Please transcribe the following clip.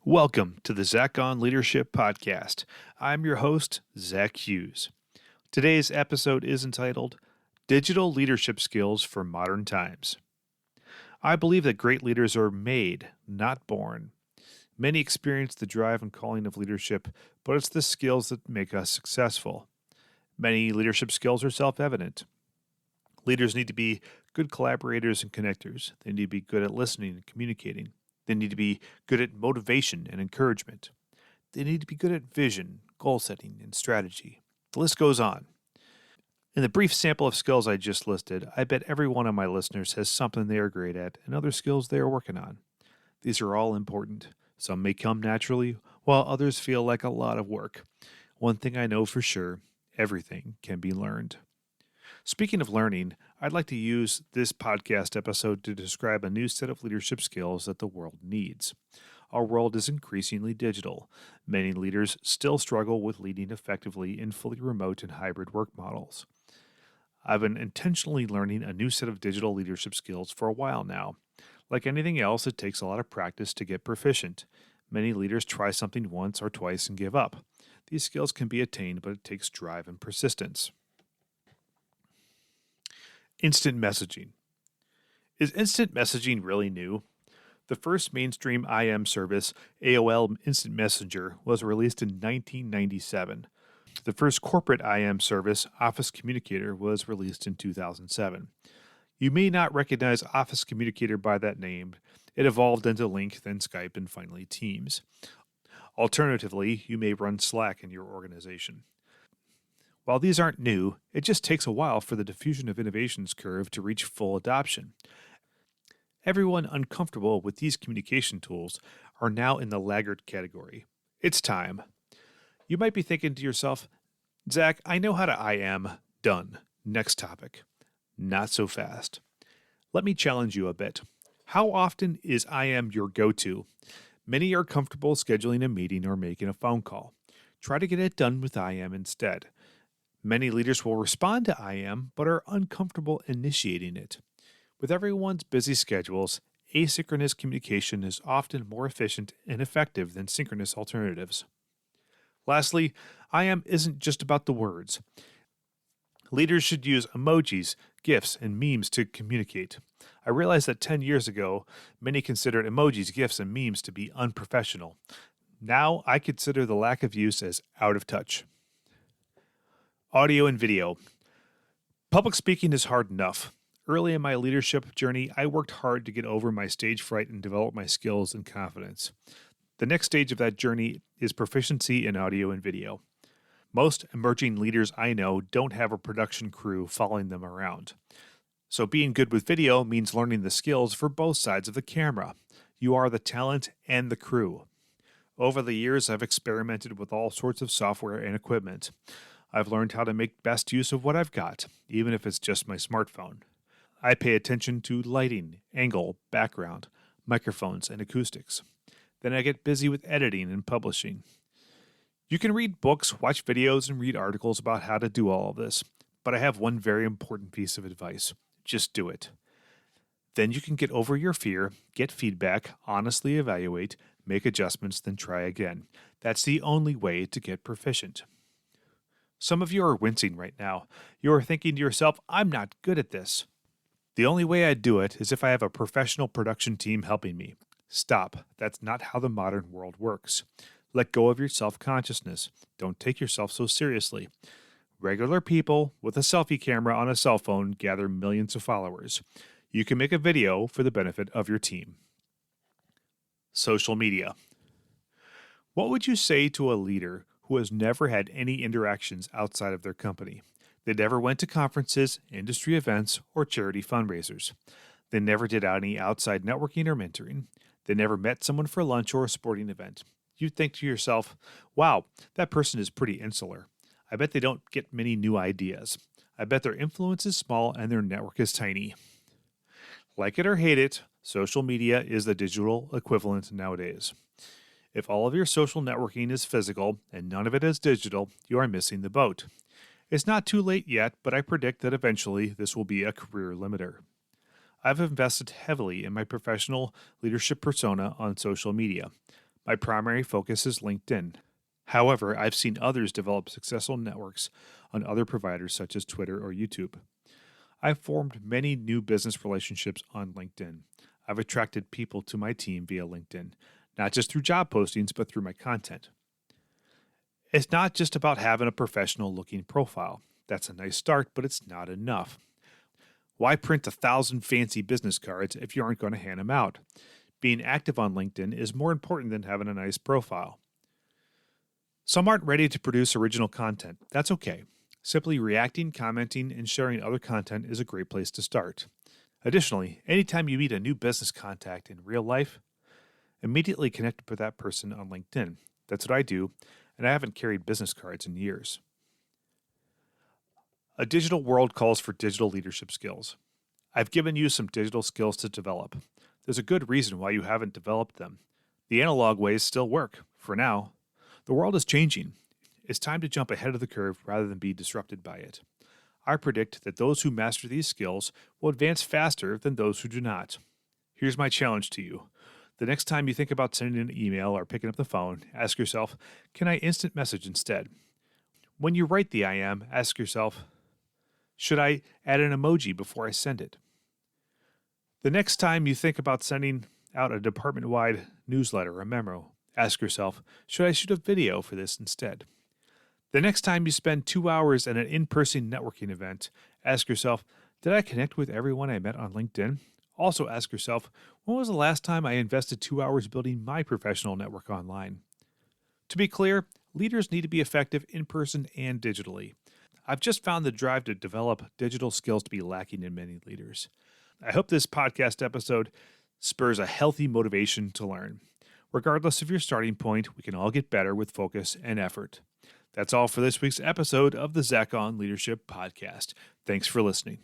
Welcome to the Zach on Leadership Podcast. I'm your host, Zach Hughes. Today's episode is entitled Digital Leadership Skills for Modern Times. I believe that great leaders are made, not born. Many experience the drive and calling of leadership, but it's the skills that make us successful. Many leadership skills are self-evident. Leaders need to be good collaborators and connectors. They need to be good at listening and communicating. They need to be good at motivation and encouragement. They need to be good at vision, goal setting, and strategy. The list goes on. In the brief sample of skills I just listed, I bet every one of my listeners has something they are great at and other skills they are working on. These are all important. Some may come naturally, while others feel like a lot of work. One thing I know for sure, everything can be learned. Speaking of learning, I'd like to use this podcast episode to describe a new set of leadership skills that the world needs. Our world is increasingly digital. Many leaders still struggle with leading effectively in fully remote and hybrid work models. I've been intentionally learning a new set of digital leadership skills for a while now. Like anything else, it takes a lot of practice to get proficient. Many leaders try something once or twice and give up. These skills can be attained, but it takes drive and persistence. Instant messaging. Is instant messaging really new? The first mainstream IM service, AOL Instant Messenger, was released in 1997. The first corporate IM service, Office Communicator, was released in 2007. You may not recognize Office Communicator by that name. It evolved into Link, then Skype, and finally Teams. Alternatively, you may run Slack in your organization. While these aren't new, it just takes a while for the diffusion of innovations curve to reach full adoption. Everyone uncomfortable with these communication tools are now in the laggard category. It's time. You might be thinking to yourself, Zach, I know how to IM. Done. Next topic. Not so fast. Let me challenge you a bit. How often is IM your go-to? Many are comfortable scheduling a meeting or making a phone call. Try to get it done with IM instead. Many leaders will respond to IM, but are uncomfortable initiating it. With everyone's busy schedules, asynchronous communication is often more efficient and effective than synchronous alternatives. Lastly, IM isn't just about the words. Leaders should use emojis, GIFs, and memes to communicate. I realized that 10 years ago, many considered emojis, GIFs, and memes to be unprofessional. Now, I consider the lack of use as out of touch. Audio and video. Public speaking is hard enough. Early in my leadership journey, I worked hard to get over my stage fright and develop my skills and confidence. The next stage of that journey is proficiency in audio and video. Most emerging leaders I know don't have a production crew following them around. So being good with video means learning the skills for both sides of the camera. You are the talent and the crew. Over the years, I've experimented with all sorts of software and equipment. I've learned how to make best use of what I've got, even if it's just my smartphone. I pay attention to lighting, angle, background, microphones, and acoustics. Then I get busy with editing and publishing. You can read books, watch videos, and read articles about how to do all of this, but I have one very important piece of advice. Just do it. Then you can get over your fear, get feedback, honestly evaluate, make adjustments, then try again. That's the only way to get proficient. Some of you are wincing right now. You are thinking to yourself, I'm not good at this. The only way I do it is if I have a professional production team helping me. Stop. That's not how the modern world works. Let go of your self-consciousness. Don't take yourself so seriously. Regular people with a selfie camera on a cell phone gather millions of followers. You can make a video for the benefit of your team. Social media. What would you say to a leader who has never had any interactions outside of their company? They never went to conferences, industry events, or charity fundraisers. They never did any outside networking or mentoring. They never met someone for lunch or a sporting event. You'd think to yourself, wow, that person is pretty insular. I bet they don't get many new ideas. I bet their influence is small and their network is tiny. Like it or hate it, social media is the digital equivalent nowadays. If all of your social networking is physical and none of it is digital, you are missing the boat. It's not too late yet, but I predict that eventually this will be a career limiter. I've invested heavily in my professional leadership persona on social media. My primary focus is LinkedIn. However, I've seen others develop successful networks on other providers such as Twitter or YouTube. I've formed many new business relationships on LinkedIn. I've attracted people to my team via LinkedIn, not just through job postings, but through my content. It's not just about having a professional looking profile. That's a nice start, but it's not enough. Why print 1,000 fancy business cards if you aren't going to hand them out? Being active on LinkedIn is more important than having a nice profile. Some aren't ready to produce original content. That's okay. Simply reacting, commenting, and sharing other content is a great place to start. Additionally, anytime you meet a new business contact in real life, immediately connect with that person on LinkedIn. That's what I do, and I haven't carried business cards in years. A digital world calls for digital leadership skills. I've given you some digital skills to develop. There's a good reason why you haven't developed them. The analog ways still work, for now. The world is changing. It's time to jump ahead of the curve rather than be disrupted by it. I predict that those who master these skills will advance faster than those who do not. Here's my challenge to you. The next time you think about sending an email or picking up the phone, ask yourself, can I instant message instead? When you write the I am, ask yourself, should I add an emoji before I send it? The next time you think about sending out a department-wide newsletter or memo, ask yourself, should I shoot a video for this instead? The next time you spend 2 hours at an in-person networking event, ask yourself, did I connect with everyone I met on LinkedIn? Also ask yourself, when was the last time I invested 2 hours building my professional network online? To be clear, leaders need to be effective in person and digitally. I've just found the drive to develop digital skills to be lacking in many leaders. I hope this podcast episode spurs a healthy motivation to learn. Regardless of your starting point, we can all get better with focus and effort. That's all for this week's episode of the Zach on Leadership Podcast. Thanks for listening.